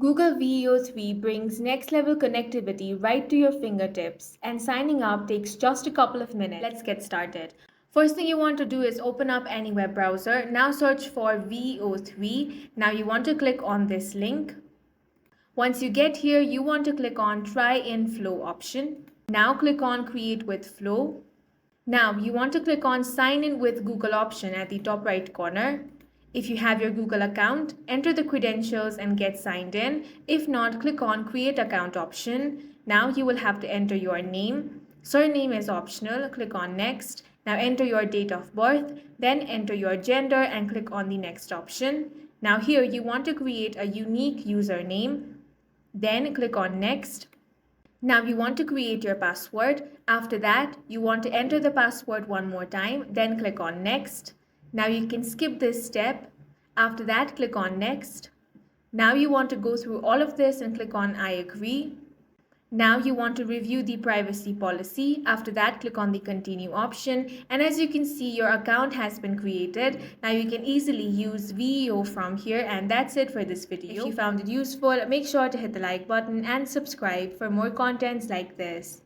Google VEO 3 brings next level connectivity right to your fingertips, and signing up takes just a couple of minutes. Let's get started. First thing you want to do is open up any web browser. Now search for VEO 3. Now you want to click on this link. Once you get here, you want to click on Try in Flow option. Now click on Create with Flow. Now you want to click on Sign in with Google option at the top right corner. If you have your Google account, enter the credentials and get signed in. If not, click on Create Account option. Now you will have to enter your name. Surname is optional. Click on Next. Now enter your date of birth. Then enter your gender and click on the Next option. Now here you want to create a unique username. Then click on Next. Now you want to create your password. After that, you want to enter the password one more time. Then click on Next. Now you can skip this step. After that, click on Next. Now you want to go through all of this and click on I agree. Now you want to review the privacy policy. After that, click on the continue option. And as you can see, your account has been created. Now you can easily use VEO from here. And that's it for this video. If you found it useful, make sure to hit the like button and subscribe for more contents like this.